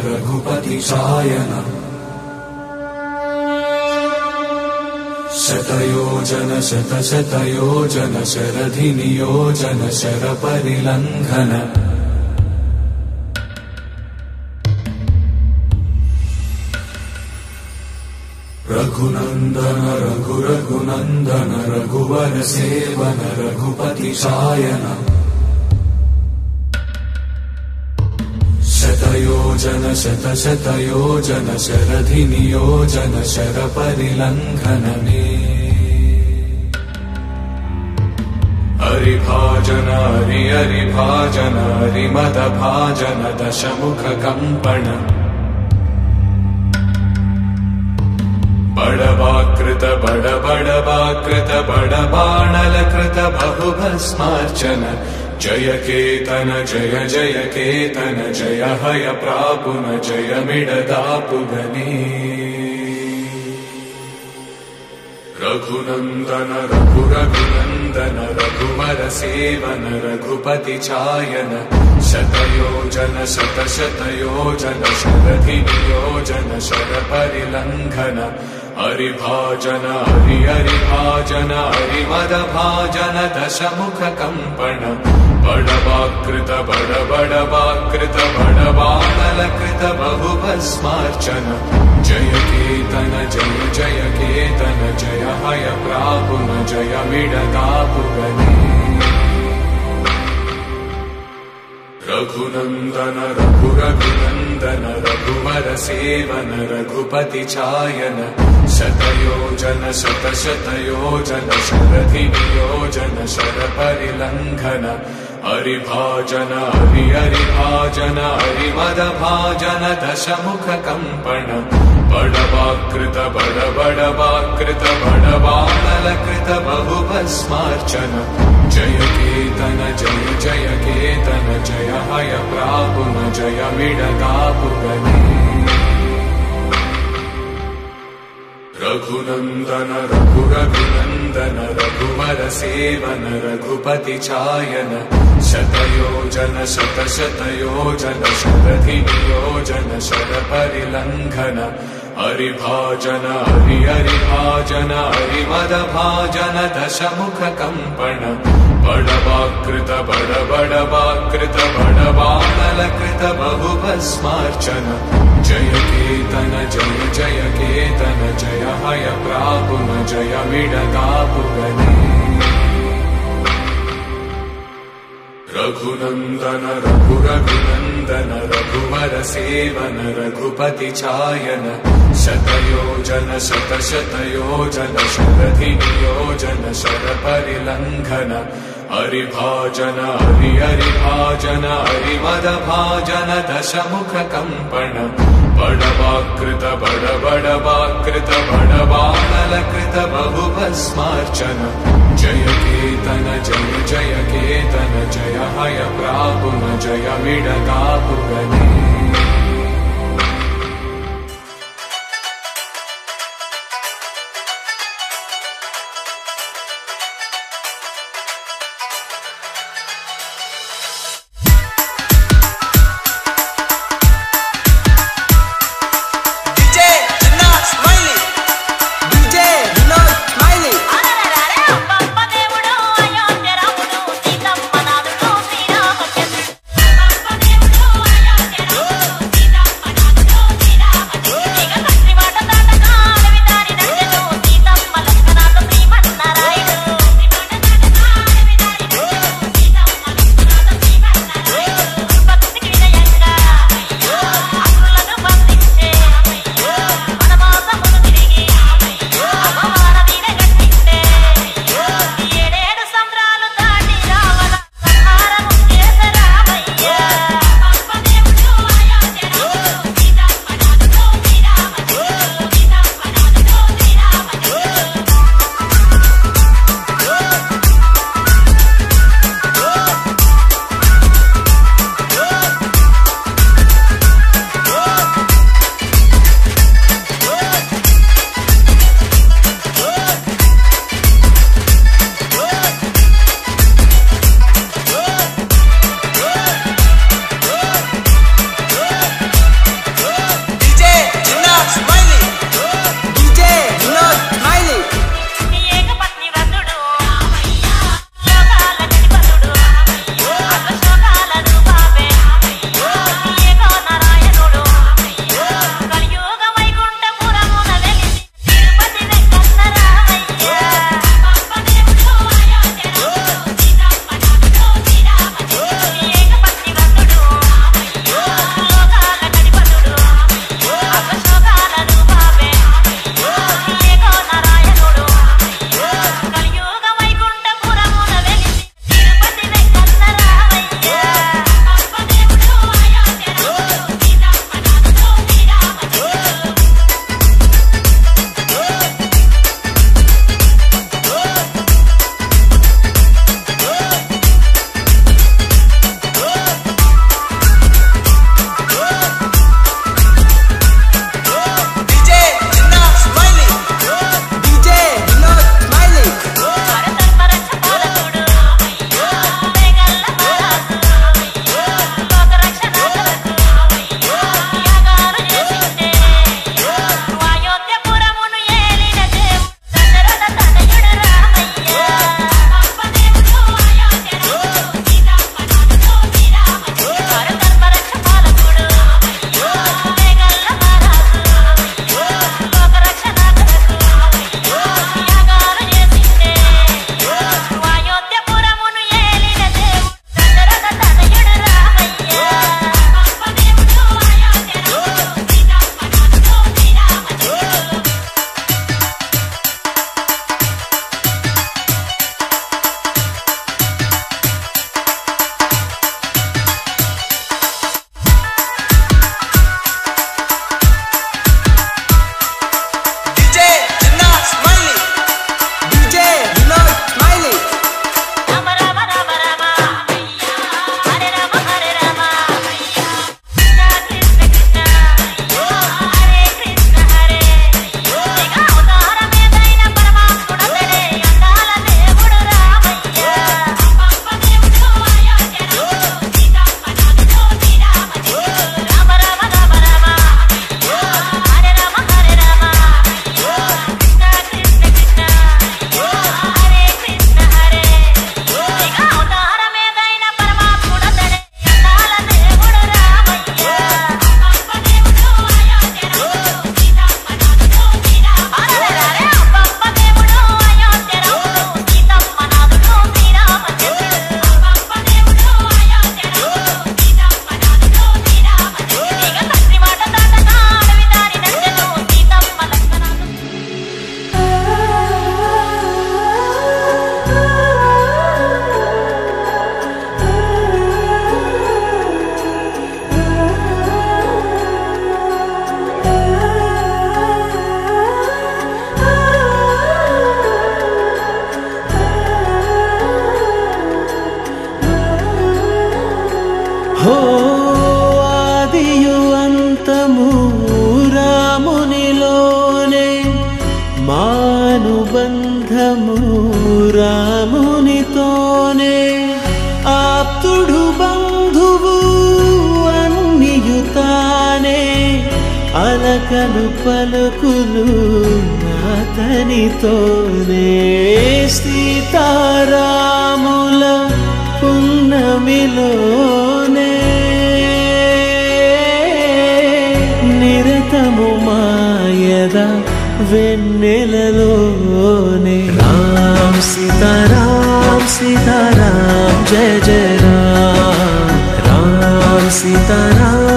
रघुपति शायन शतयोजन शतशतयोजन शरधि नियोजन शर परिलंघन रघुनंदन रघुरघुनंदन रघुवर सेवन रघुपति शायन शतयोजन शतशतयोजन शरधि नियोजन शर परिलंघन में हरिभाजन हरिभाजन हरिमद भाजन दशमुख कंपन बड़वाकृत बड़वाकृत बड़बाणलकृत बहुभस्मार्चन जय केतन जय जय केतन जय हय प्रापुन जय मिडदापुगने रघुनंदन रघुरघुनंदन रघुवर सेवन रघुपति चायन शतयोजन शतशतयोजन शरधि नियोजन शर परिलंघन हरिभाजन हरिभाजन हरिमद भाजन दशमुख कंपन बड़वाकृत बड़वाकृत बड़बाणलकृत बहुभस्मार्चन जय केतन जय जय केतन जय हय प्रापुन जय मिडदापुगने रघुनंदन रघुरघुनंदन रघुवर सेवन रघुपति चायन शतयोजन शतशतयोजन शरधि नियोजन शर परिलंघन हरिभाजन हरिभाजन हरिमद भाजन दशमुख कंपन बड़वाकृत बड़वाकृत बड़बाणलकृत बहुभस्मार्चन जय केतन जय जय केतन जय हय प्रापुन जय मिडदापुगने रघुनंदन रघुरघुनंदन रघुवर सेवन रघुपति चायन शतयोजन शतशतयोजन शरधि नियोजन शर परिलंघन हरिभाजन हरिभाजन हरिमद भाजन दशमुख कंपन बड़वाकृत बड़वाकृत बड़बाणलकृत बहुभस्मार्चन जय केतन जय जय केतन जय हय प्रापुन जय मिडदापुगने रघुनंदन रघुरघुनंदन रघुवर सेवन रघुपति चायन शतयोजन शतशतयोजन शरधि नियोजन शर परिलंघन हरिभाजन हरिभाजन हरिमद भाजन दशमुख कंपन बड़वाकृत बड़वाकृत बड़बाणलकृत बहुभस्मार्चन जय केतन जय जय केतन जय हय प्रापुन जय मिडदापुगने దేవుడు ఏకాంతము రామునిలోనే మానుబంధము రామునితోనే ఆప్తుడు బంధువు అన్నియుతానే అలకలు పలుకులు అతనితోనే సీతారాముల పున్నమిలోనే నిరతము మాయద వెన్నెలలోనే రామ్ సీతారామ్ సీతారామ్ జయ జయ రామ్ రామ్ సీతారామ్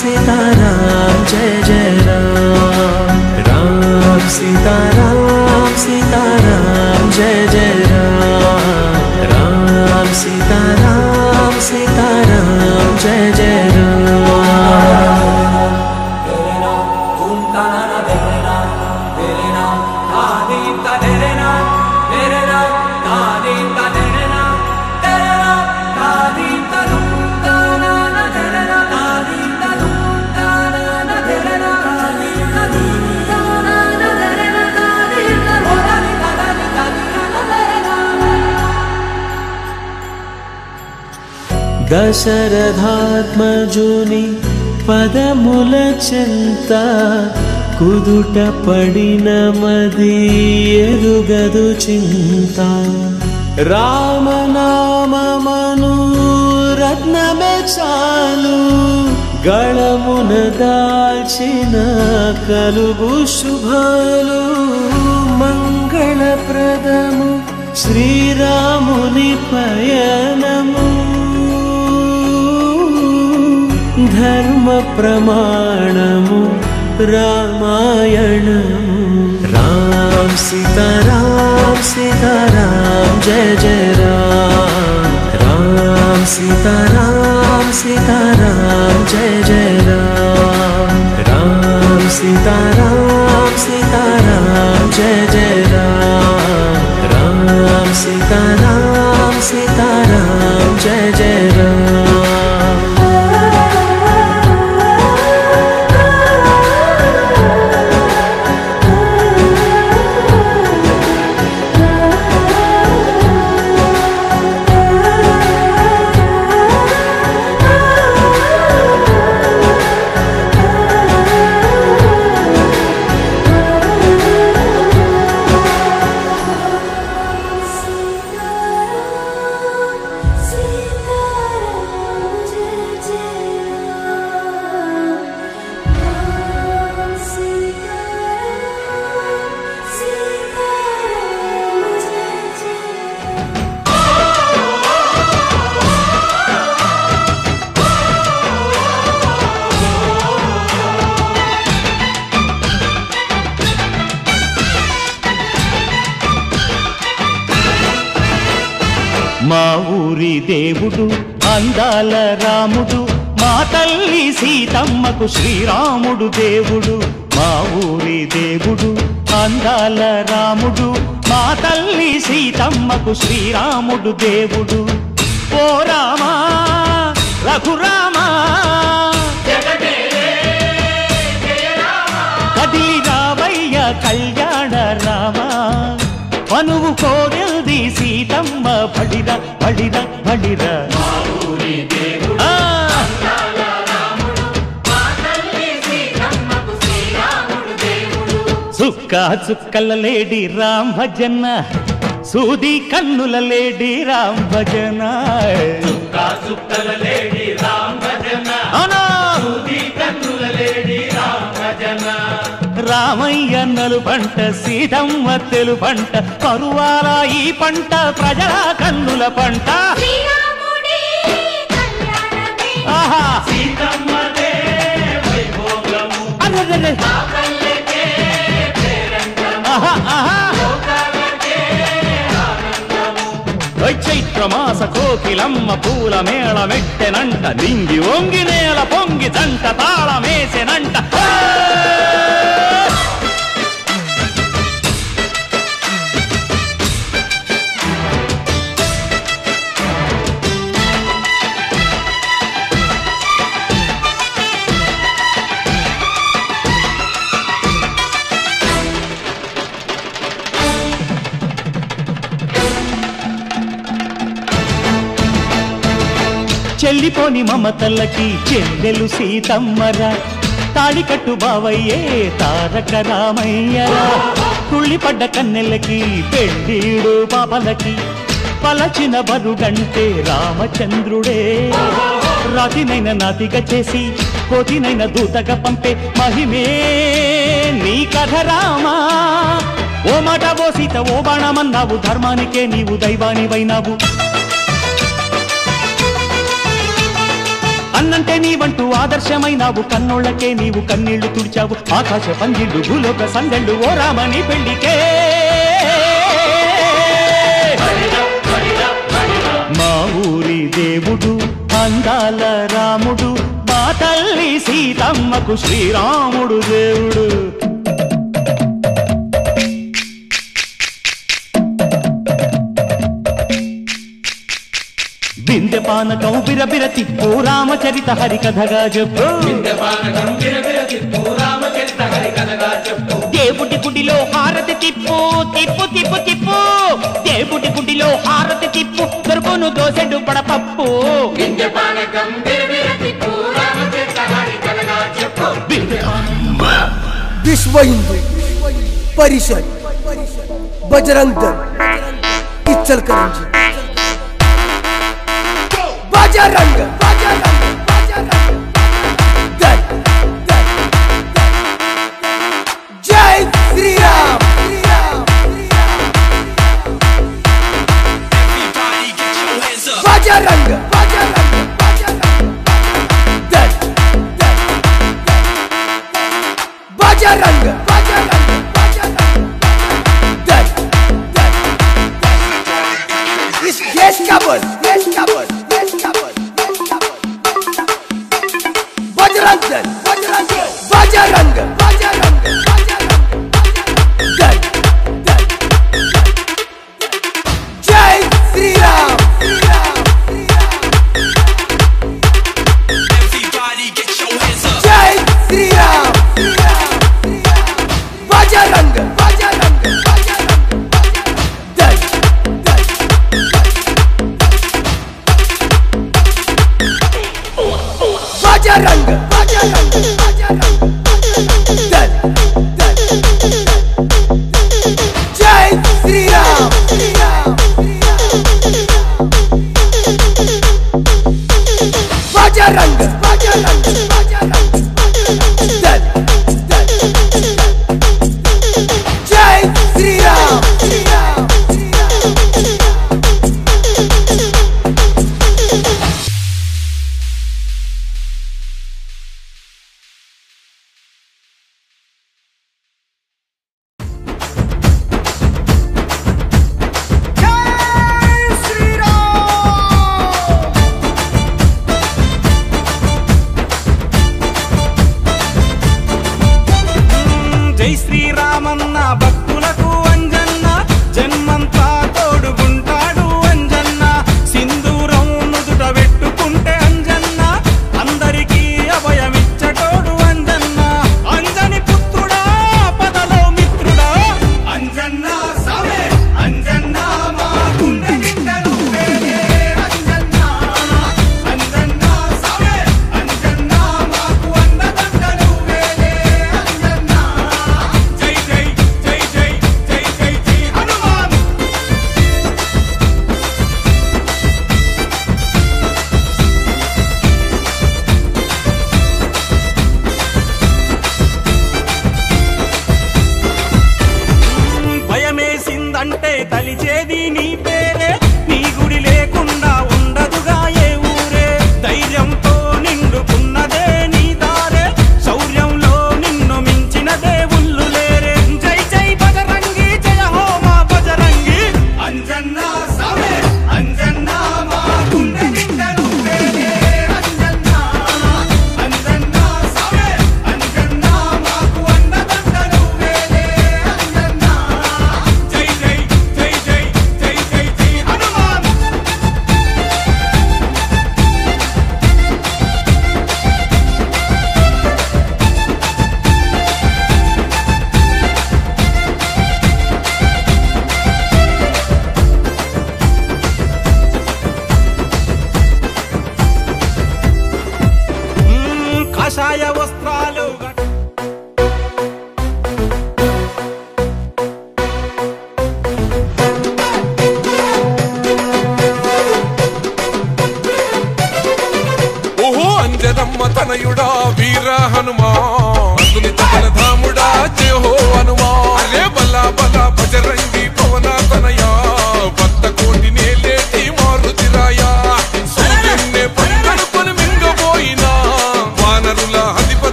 సీతారామ్ జయ జయ రామ్ రామ్ సీతారామ్ సీతారామ్ జయ జయ రామ్ రామ్ సీతారామ్ సీతారామ్ జయ జయ దశరథాత్మజుని పదముల చెంత కుదుట పడిన మది ఎరుగదు చింత రామనామమను రత్నమే చాలు గళమున దాల్చిన కలుగు శుభాలు మంగళప్రదము శ్రీరాముని పయనము ధర్మ ప్రమాణము రామాయణము రామ్ సీతారామ్ సీతారామ్ జయ జయ రామ్ రామ్ సీతారామ్ సీతారామ్ జయ జయ రామ్ రామ్ సీతారామ్ సీతారామ్ జయ జయ రామ్ రామ్ సీతారామ్ సీతారామ్ జయ జయ రామ్ మా ఊరి దేవుడు అందాల రాముడు మా తల్లి సీతమ్మకు శ్రీరాముడు దేవుడు మా ఊరి దేవుడు అందాల రాముడు మా తల్లి సీతమ్మకు శ్రీరాముడు దేవుడు ఓ రామా రఘురామా కదిలి రావయ్య కళ్యాణ రామా మనువు కోరెల్ది సీతమ్మ బడిర బడిర బడిర చుక్క చుక్కల లేడి రామ్ భజన సూది కన్నుల లేడి రామ్ భజన చుక్క చుక్కల లేడి రామ్ భజన సూది కన్నుల లేడి రామ్ భజన రామయ్య నలు పంట సీతమ్మ తెలు పంట కరువాల ఈ పంట ప్రజల కన్నుల పంట ఆహా సీతమ్మదే వైభోగము చైత్రమాస కోకిలమ్మ పూల మేళ మెట్టెనంట నింగి వంగి నేల పొంగి జంట తాళమేసెనంట లేనిపోని మమతలకి చెల్లెలు సీతమ్మరా తాళికట్టు బావయ్యే తారక రామయ్యరా తుళ్ళిపడ్డ కన్నెలకి పెళ్ళీడు పాపలకి పలచిన బరుగంటే రామచంద్రుడే రాతినైన నాతిగా చేసి కోతినైన దూతగా పంపే మహిమే నీ కథ రామా ఓ మాట ఓ సీత ఓ బాణమన్నావు ధర్మానికే నీవు దైవానివైనావు అన్నంటే నీవంటూ ఆదర్శమైనావు కన్నోళ్లకే నీవు కన్నీళ్లు తుడిచావు ఆకాశ పందిళ్ళు భూలోక సందళ్ళు ఓ రామని పెళ్లికే మా ఊరి దేవుడు అందాల రాముడు మా తల్లి సీతమ్మకు శ్రీరాముడు దేవుడు బిందె పానకం బిరబిర తిప్పు రామచరిత హరికథగా చెప్పు దేవుడి గుడిలో హారతి తిప్పు తిప్పు తిప్పు తిప్పు దేవుడి గుడిలో హారతి తిప్పు దొరుకును దోసెడు పడపప్పు विश्व हिंदू परिषद बजरंग दल इचलकरंजी बजरंग दल जय श्री राम बजरंग दल बजरंग दल इस देश का बल बजरंग दल बजरंग दल जय श्री राम जय श्री राम बजरंग दल बजरंग दल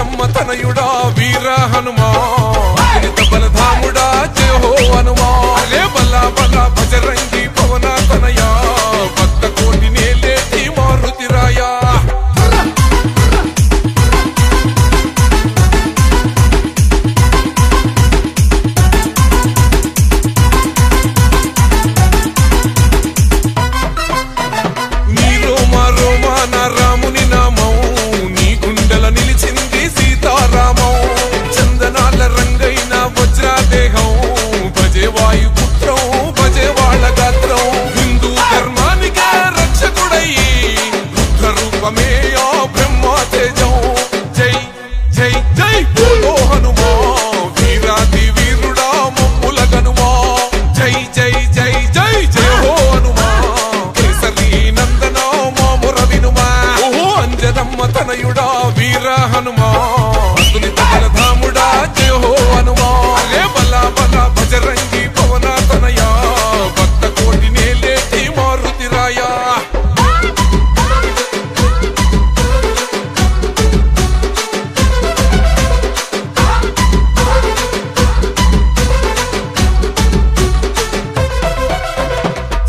అంజనమ్మ తనయుడా వీర హనుమా బలధాముడా జయ హో హనుమా రే బల్లా బల్లా భజరంగి పవన తనయా భక్త కోటి నేలేటి మారుతి రాయా రాముని నామం నీ గుండెల నిలిచింది సీతారామం చందనాల రంగైన వజ్రాదేహం భజే వాయుపుత్రం భజే వాళ్ళ గాత్రం హిందూ ధర్మానికే రక్షకుడయ్యి రుద్ర రూపమే ఆ బ్రహ్మ తేజం జై జై జై బోలో హనుమా వీరాది వీరుడా మమ్ముల గనుమా జై జై జై జై జయ హో హనుమా కేసరి నందన మాముర వినుమా అంజనమ్మ తనయుడా వీర హనుమా అతులిత బలధాముడా జయ హో హనుమా రే బలా బలా భజరంగి పవన తనయా భక్త కోటి నేలేటి మారుతి రాయా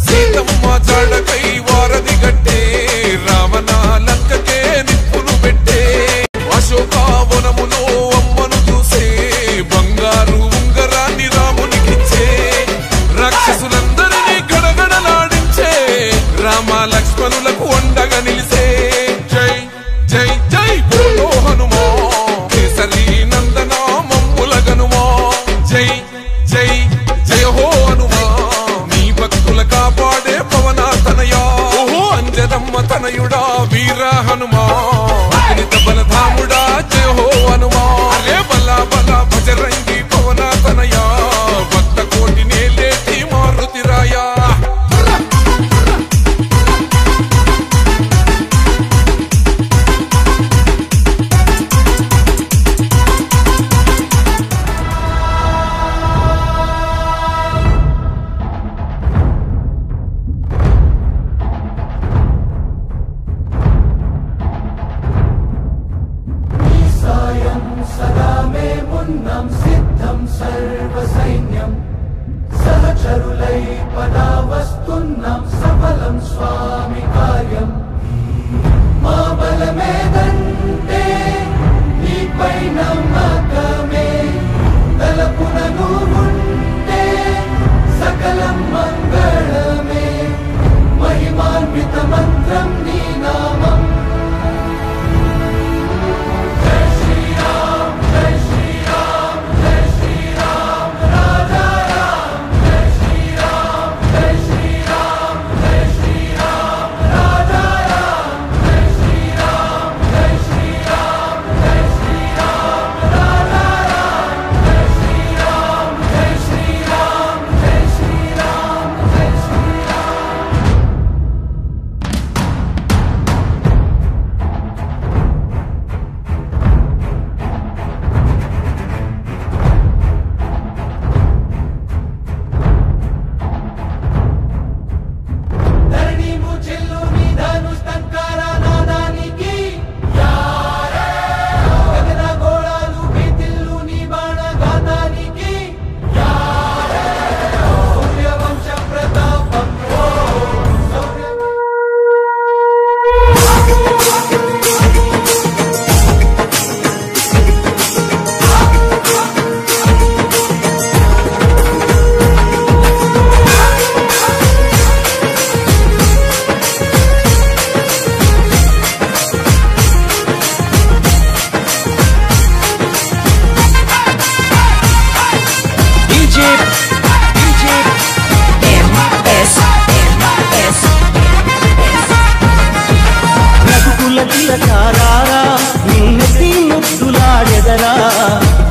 సీతమ్మ జాడకై వారధి గట్టే రావణ లంకకే నిప్పులు పెట్టే అశోకావనములో అమ్మను చూసే బంగారు ఉంగరాన్ని రామునికిచ్చే రాక్షసులందరినీ గడగడలాడించే రామ లక్ష్మణులకు అండగా నిలిసే జై జై జై బోలో హనుమా కేసరి నందన మమ్ముల గనుమా జై జై జయ హో హనుమా నీ భక్తుల కాపాడే పవన తనయా ఓహో అంజనమ్మ తనయుడా వీర హనుమా అతులిత బలధాముడా జయ హో హనుమా రే బలా బలా భజరంగి పవన తనయా భక్త కోటి నేలేటి మారుతి రాయా सदा मे मुन्नं सिद्धं सर्वसैन्यं सहचरुलै पदावस्तुन्नं सफलं स्वामि कार्यम् मा बलमेदन्ते नीपै नमकमे तलपुननु मुन्टे सकलं मङ्गलमे महिमान्वितमन्त्रं नी नामम्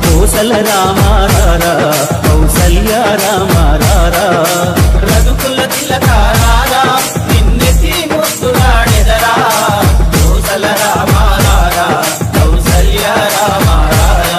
కౌసల రామారా కౌసల్య రామారా రఘుకుల తిలకారా నిన్నెతి ముద్దులాడెదరా కౌసల రామారా కౌసల్య రామారా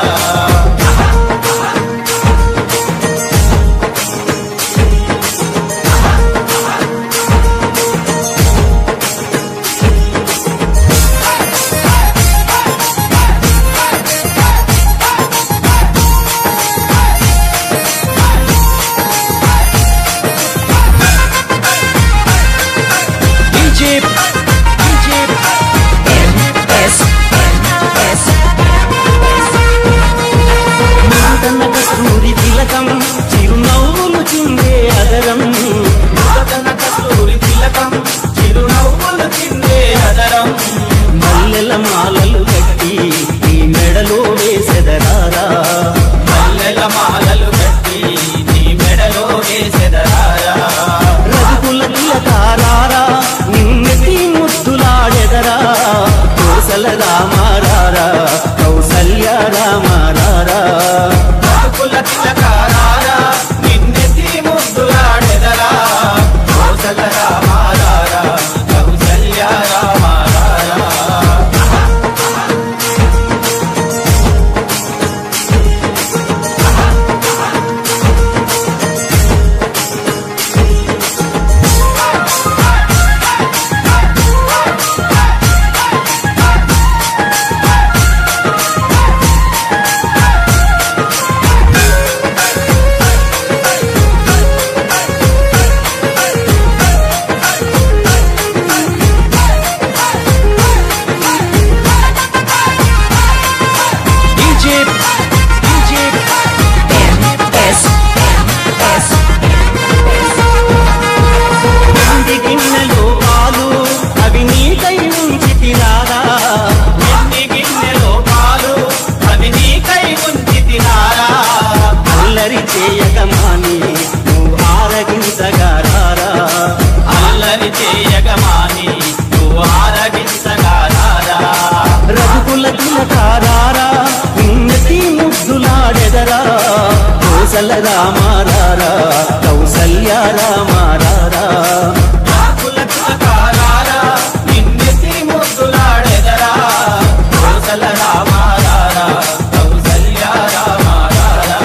అల్లరి చేయగమాని నువ్వు ఆరగించగారారా అల్లరి చేయగమాని నువ్వు ఆరగించగారారా రఘుకుల తిలకారారా నిన్నటి ముద్దులాడెదరా కోసల రామారారా కౌసల్య రామారారా రాకుల తిలకారారా నిన్నెత్తి ముద్దులాడెదరా కోసల రామారారా కౌసల్య రామారారా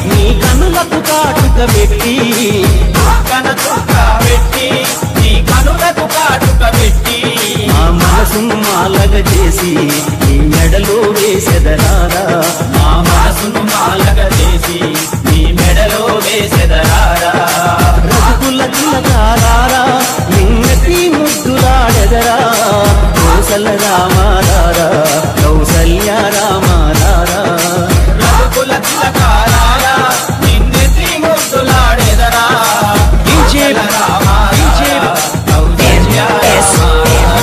నీ కనులకు కాటుక పెట్టి కన చుక్క పెట్టి నీ కనులకు కాటుక పెట్టి ఆ మనసును మాలగ చేసి నీ మెడలో వేసెదరారా మా మనసును మాలగ చేసి నీ మెడలో వేసెదరారా రఘుకుల తిలకారారా నిన్నటి ముద్దులాడెదరా కోసల రామారారా కౌసల్య రామారారా రఘుకుల తిలకారారా నిన్నెత్తి ముద్దులాడెదరా కోసల రామారారా కౌసల్య రామారారా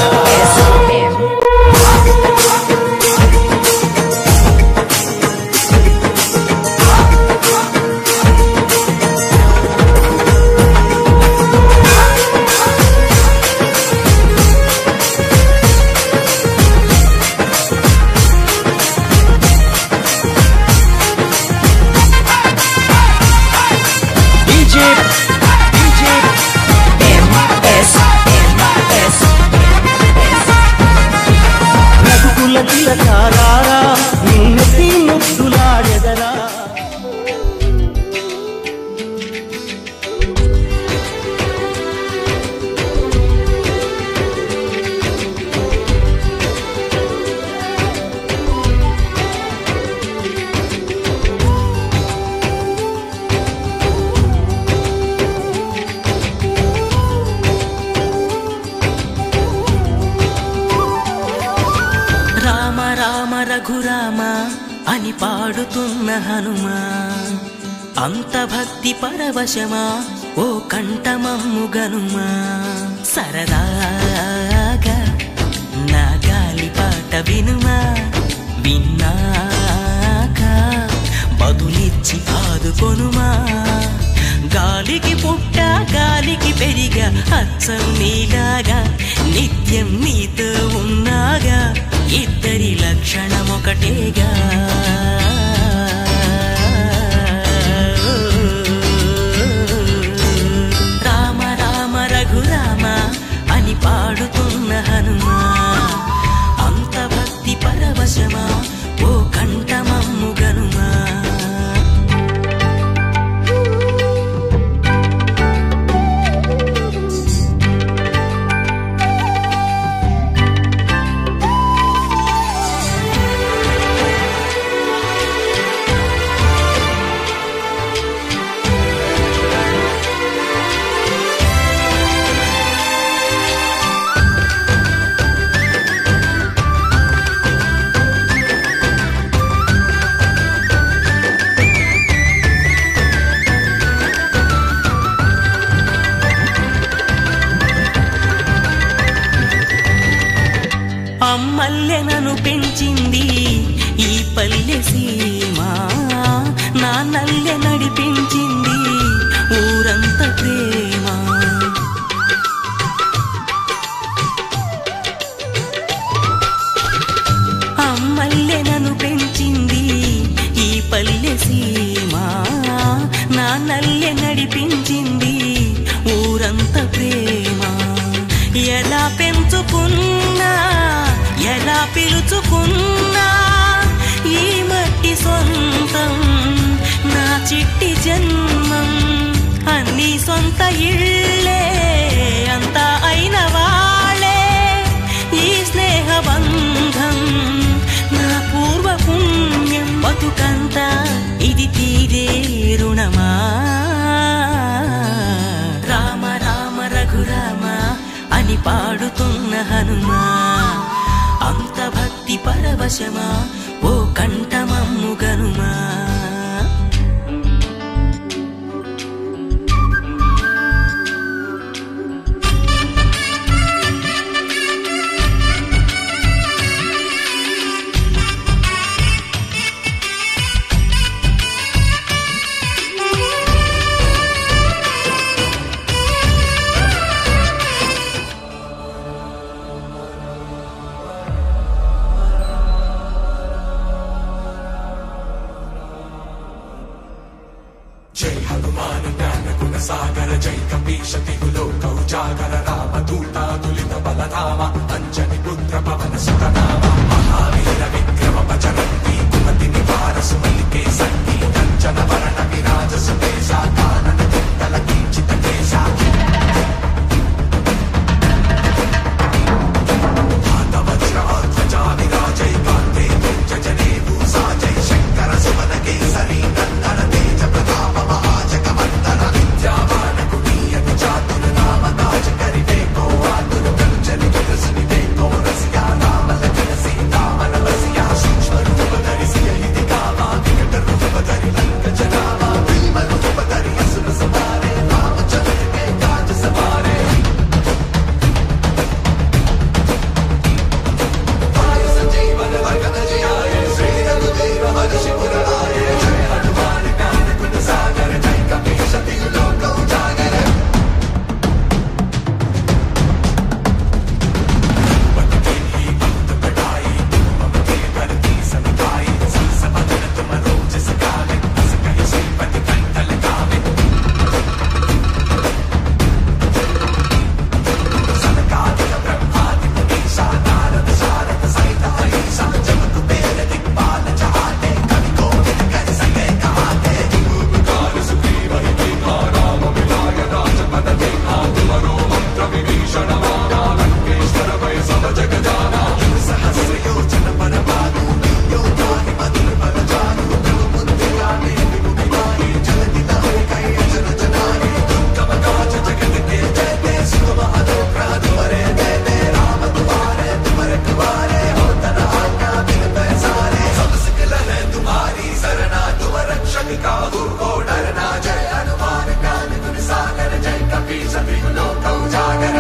రఘుకుల తిలకారారా నిన్నటి ముద్దులాడెదరా రామ రామ రఘురామ అని పాడుతున్న హనుమా అంత భక్తి పరవశమా ఓ కంఠమమ్ము గనుమా సరదాగా నా గాలి పాట వినుమా విన్నాక బదులిచ్చి ఆదుకొనుమా గాలికి పుట్ట గాలికి పెరిగా అచ్చం నీలాగా నిత్యం నీతో ఉన్నాగా ఇద్దరి లక్షణమొకటేగా రామ రామ రఘురామ అని పాడుతున్న హనుమా అంత భక్తి పరవశమా ఓ కంఠమమ్ము గనుమా అమ్మల్లె నన్ను పెంచింది ఈ పల్లె సీమ నా నల్లె నడిపించింది ఊరంత ప్రేమ అమ్మల్లె నన్ను పెంచింది ఈ పల్లె సీమ నా నల్లె నడిపించింది ఊరంత ప్రేమ ఎలా పెంచుకున్నా ఎలా పిలుచుకున్నా ఈ మట్టి సొంతం నా చిట్టి జన్మం అన్ని సొంత ఇళ్ళే అంతా అయిన వాళ్ళే ఈ స్నేహబంధం నా పూర్వ పుణ్యం బతుకంతా ఇది తీరే రుణమా రామ రామ రఘురామ అని పాడుతున్న హనుమా అంత భక్తి పరవశమా ఓ కంఠమమ్ము గనుమా जय हनुमान ज्ञान गुण सागर जय कपीश तिहु लोक उजागर राम दूता तुलित बलधामा अंजनी पुत्र पवन सुत नामा महावीर विक्रम बजरंगी कुमति निवार सुमति के संगी कंचन वरण विराज सुकेशा कानन कुंडल कींचित केशा हाथ वज्र ध्वजा विराजय कांते जने भूषा जय शंकर सुमन केसरी नंदन तेज प्रताप महाजगवंदन विद्यावान गुणीय चातुर नाम काज करिवे को आतुर कंचन विकसनि देखो रसिया नाम लखन सीता मन बसिया सूक्ष्म रूप धरि सियहि दिखावा विकट रूप धरि लंक जनावा भीम रूप धरि असुर संहारे रामचंद्र के काज सवारे आय संजीवन भगत जियाए श्री रघुवीर हर्षि पुर आए जय हनुमान ज्ञान गुण सागर जय कपीश तिहु लोक उजागर पद की ही भक्त बढ़ाई मम के धरती सनकाई संस बदन तुम रोज सगावे अस कहि श्रीपति कंठ लगावे सनकादिक ब्रह्मादि मुनीसा नारद सारद सहित अहिसा जब कुबेर दिक्पाल जहाते कवि कोविद कर सके कहाते काल सुग्रीव ही दीना राम मिलाय राजपद दीना तुमरो मंत्र विभीषण माना लंकेश्वर भय सब जग जाना सहस्र योजन पर भानु योगा ही मधुर पर जानु तब मुद्रिका मेरी मुनिमानी जलति लहर कई अजर जनानी दुर्गम काज जगत के जयते सुगम अनुग्रह तुम्हारे देते राम तुम्हारे तुम रखवारे हो तना आज्ञा बिन पैसारे सब सिकल है तुम्हारी सरना तुम रक्षक काहू को डरना जय हनुमान ज्ञान गुण सागर जय कपीश तिहु लोक उजागर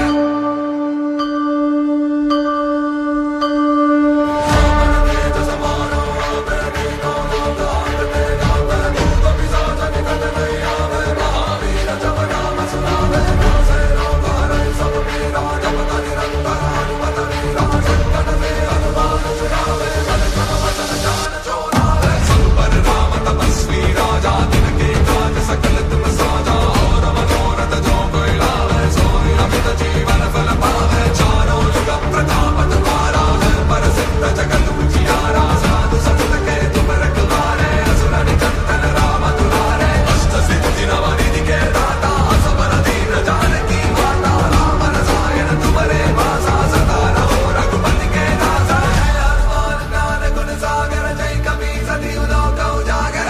पर राम तपस्वी राजा तिनके काज सकल तुम साजा और मनोरथ जो कोई लावे सोई अमित जीवन फल पावे चारों युग प्रताप तुम्हारा है प्रसिद्ध जगत उजियारा साधु संत के तुम रखवारे असुर निकंदन राम दुलारे अष्ट सिद्धि नव निधि के दाता असबर दीन जानकी माता राम रसायन तुम्हारे वासा सदा रहो रघुपति के दासा जय हनुमान ज्ञान गुण सागर जय कपीश तिहु लोक उजागर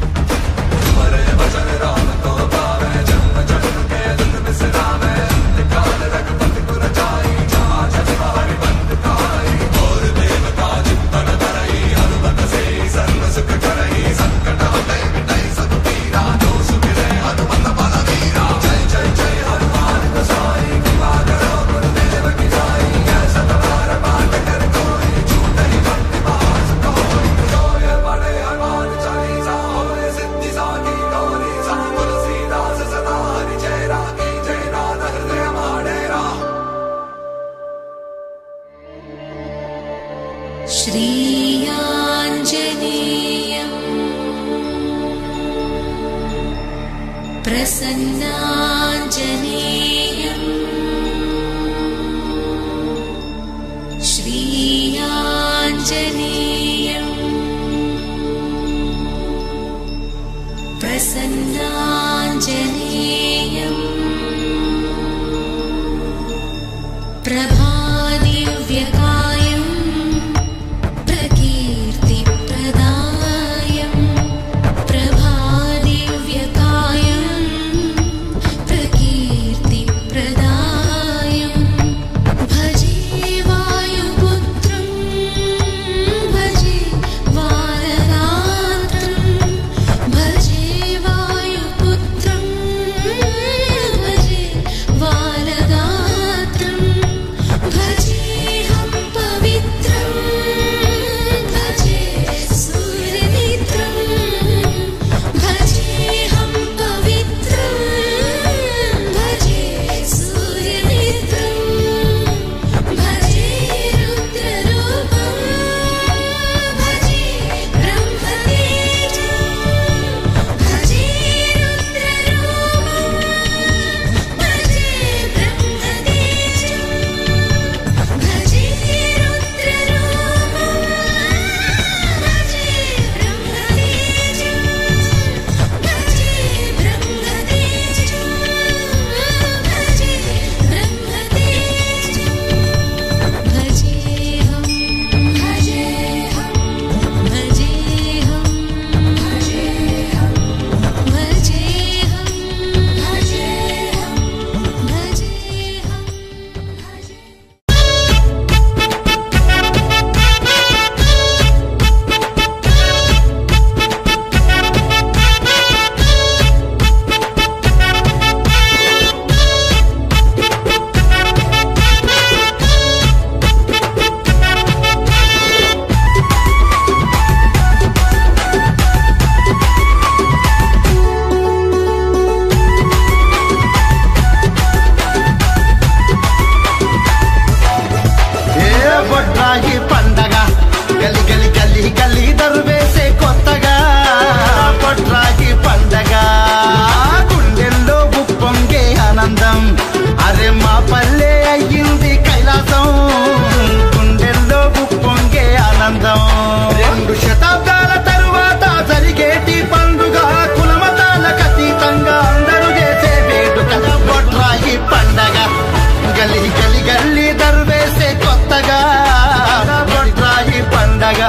तुम्हारे भजन राम को पावे जन्म जन्म के दुख बिसरावे काल रघुपति पुर जाई जहाँ जन्म हरि बंद खाई और देवता चिंतन करई हनुमत से सर्व सुख करई संकट हटे मिटई सब पीरा जो सुमिरै हनुमत बल वीरा जय जय जय हनुमान गोसाई कृपा करो गुरुदेव की जाई ऐसा तुम्हारा पाठ कर कोई झूठई भक्ति पास कोई जो ये पढ़े हनुमान चालीसा होए सिद्धि साकी गौरी सा तुलसीदास सदा हरि जय रागी जय नाथ हृदय माडेरा श्रीयाञ्जनेयम् प्रसन्नाञ्जनेयम् श्रीयाञ्जनेयम् प्रसन्नाञ्जनेयम् प्रभादिव्यकायम् प्रकीर्तिप्रदायम् प्रभादिव्यकायम् प्रकीर्तिप्रदायम् भजे वायुपुत्रं भजे वारगात्रं भजे वायुपुत्रं भजे वारगात्रं भजेऽहं पवित्रं भजे सूर्यमित्रं भजेऽहं पवित्रं भजे सूर्यमित्रं भजे रुद्ररूपं भजे ब्रह्मतेजं भजे रुद्ररूपं भजे ब्रह्मतेजं भजे रुद्ररूपं भजे ब्रह्मतेजं भजे ब्रह्मतेजं भजे ब्रह्मतेजं भजेऽहं भजेऽहं भजेऽहं भजेऽहं भजेऽहं भजेऽहं బొడ్రాయి పండగ గలి గలి గలి గలి దరువేసే కొత్తగా బొడ్రాయి పండగ గుండెల్లో ఉప్పొంగే ఆనందం అరే మా పల్లె అయ్యింది కైలాసం గుండెల్లో ఉప్పొంగే ఆనందం 2 శతాబ్దాల తరువాత జరిగేటి పండుగ కులమతాలకు అతీతంగా అందరూ చేసే వేడుక బొడ్రాయి పండగ గలి గలి గల్లి దరువేసే కొత్తగా బొడ్రాయి పండగ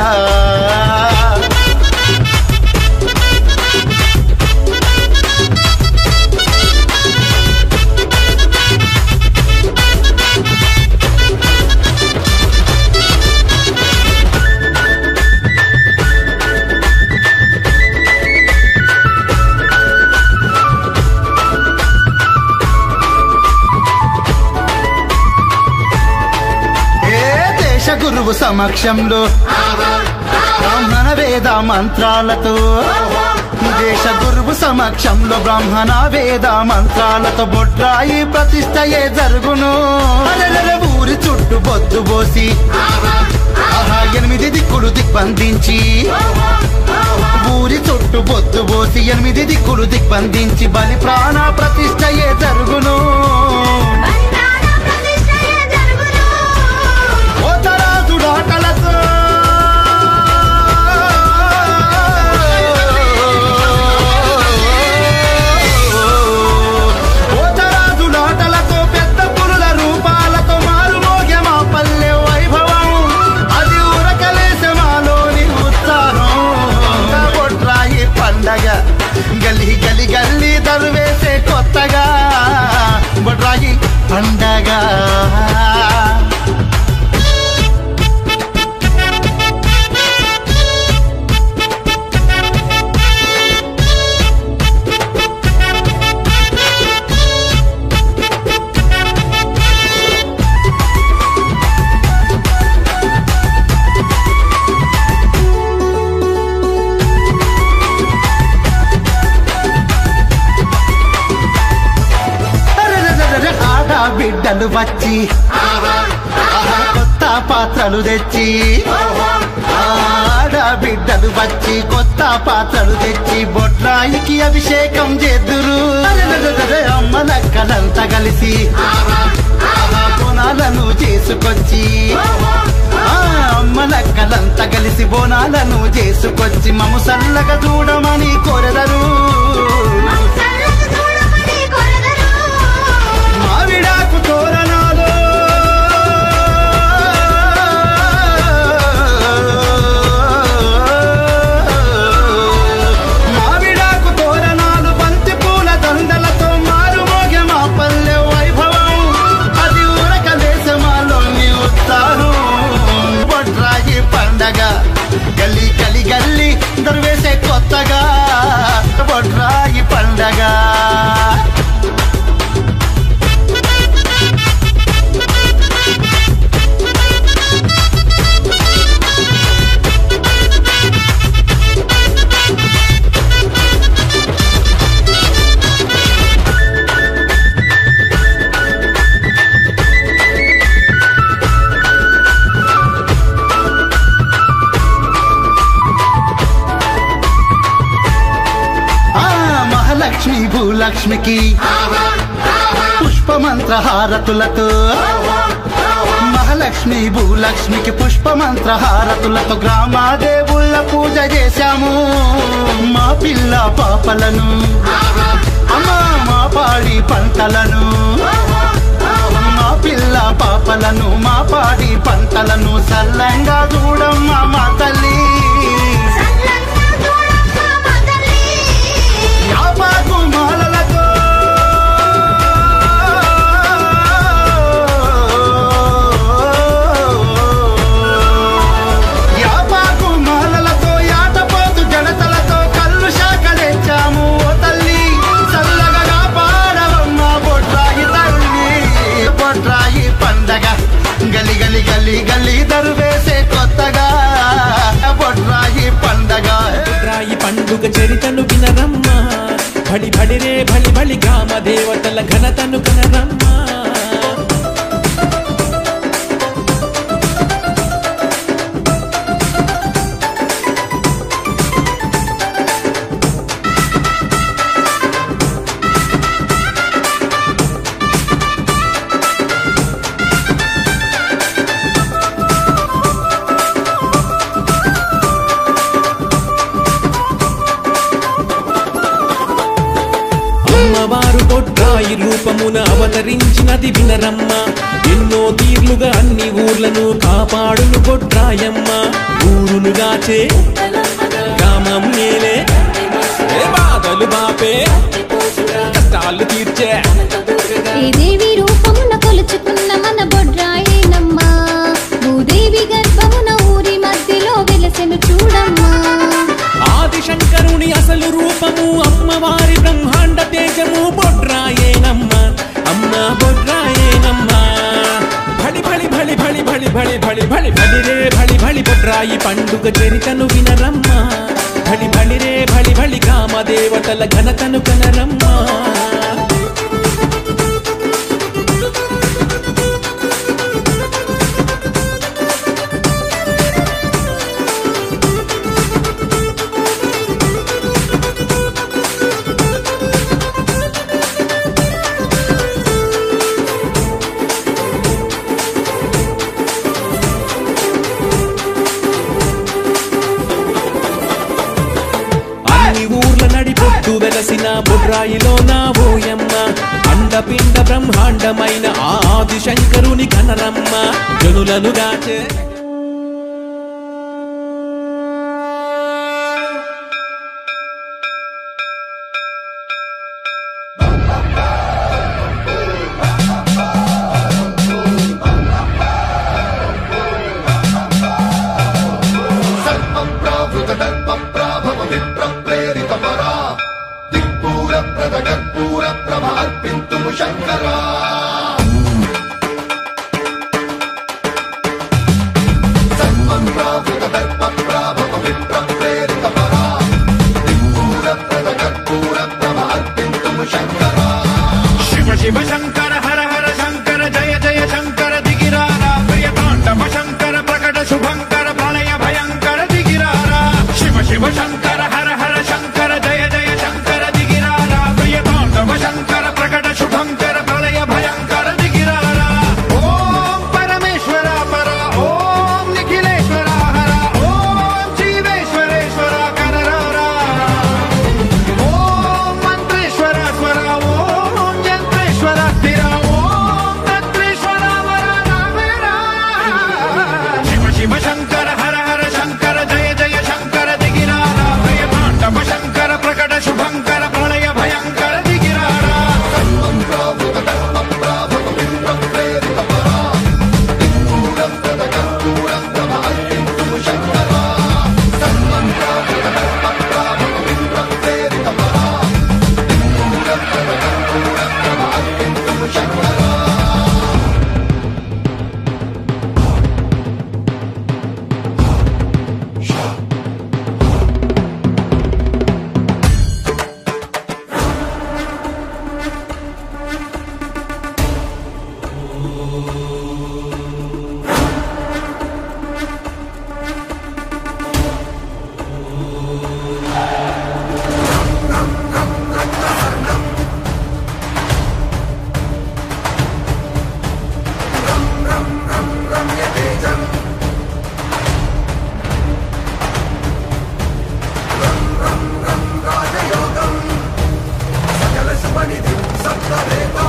గురువు సమక్షంలో బ్రాహ్మణ వేద మంత్రాలతో దేశ గురువు సమక్షంలో బ్రాహ్మణ వేద మంత్రాలతో బొడ్రాయి ప్రతిష్టయే జరుగును ఊరి చుట్టూ బొద్దు పోసి 8 దిక్కులు దిగ్బంధించి ఊరి చుట్టూ బొద్దు పోసి 8 దిక్కులు దిగ్బంధించి బలి ప్రాణ ప్రతిష్టయే జరుగును ఓతరాజులాటలతో పెద్ద పులుల రూపాలతో మారుమోగే మా పల్లె వైభవం అది ఉరకలేసే మాలోని ఉత్సాహం బొడ్రాయి పండగ గలి గలి గల్లి దరువేసే కొత్తగా బొడ్రాయి పండగ బిడ్డలు వచ్చి కొత్త పాత్రలు తెచ్చి ఆడబిడ్డలు వచ్చి కొత్త పాత్రలు తెచ్చి బొడ్రాయికి అభిషేకం చేద్దురు అమ్మలక్కలంతా కలిసి పునాలను చేసుకొచ్చి అమ్మలక్కలంతా బోనాలను చేసుకొచ్చి మము సల్లగా చూడమని కోరెదరు మావిడాకు తోరణాలు మావిడాకు తోరణాలు బంతి పూల దండలతో మారుమోగే మా పల్లె వైభవం అది ఊరక దేశమాలోని ఉత్సాహం బొడ్రాయి పండగ గల్లీ గల్లీ గల్లీ దర్వేసే కొత్తగా బొడ్రాయి పండగ లక్ష్మీ భూలక్ష్మికి పుష్పమంత్రహారతులతో మహాలక్ష్మి భూలక్ష్మికి పుష్పమంత్రహారతులతో గ్రామాదేవుళ్ళ పూజ చేశాము మా పిల్ల పాపలను అమ్మా మా పాడి పంటలను మా పిల్ల పాపలను మా పాడి పంటలను సల్లంగా చూడమ్మా మా తల్లి యాపాకు మాలలతో యాపాకు మాలలతో యాటపోతు జనతలతో కళ్ళు శాఖలెచ్చాము ఓ తల్లి చల్లగా పాడవమ్మ బొడ్రాయి తల్లి బొడ్రాయి పండగ గలి గలి గలి గలి దరువేసే కొత్తగా బొడ్రాయి పండగ బొడ్రాయి పండుగ చరితను వినరమ్మ భడి భడి రే భలి భలి గ్రామ దేవతల ఘనతను కనరమ్మ అమ్మవారు బొడ్రాయి రూపమున అవతరించినది వినరమ్మ ఎన్నో తీర్లుగా అన్ని ఊర్లను కాపాడును బొడ్రాయమ్మ ఊరును గాచే గ్రామం నేలే బాధలు బాపే కష్టాలు తీర్చే ఏ దేవి రూపమున కొలుచుకున్న మన బొడ్రాయేనమ్మా భూదేవి గర్భమున ఊరి మధ్యలో వెలసెను చూడమ్మా ఆదిశంకరుని అసలు రూపము అమ్మవారి బ్రహ్మాండ తేజము బొడ్రాయేనమ్మ అమ్మ బొడ్రాయేనమ్మ భలి భలి భలి భలి భలి భలి భలి భలి భలి రే భలి భలి బొడ్రాయి పండుగ చరితను వినరమ్మ భలి భలి రే భలి భలి గ్రామ దేవతల ఘనతను కనరమ్మ వెలసిన బొడ్రాయిలో నా ఓయమ్మ అండపిండ బ్రహ్మాండమైన ఆది శంకరుని కనరమ్మ జనులను గాచే శివ శంకర హర హర శంకర జయ జయ శంకర దిగిరారా ప్రియతాండవ శంకర ప్రకట శుభంకర ప్రళయ భయంకర దిగిరారా శివ శివ శంకర హర హర శంకర జయ జయ శంకర దిగిరారా ప్రియతాండవ శంకర ప్రకట శుభంకర ప్రళయ భయంకర దిగిరారా ఓం పరమేశ్వర పర ఓం నిఖిలేశ్వర హర ఓం మణిది సప్తవేద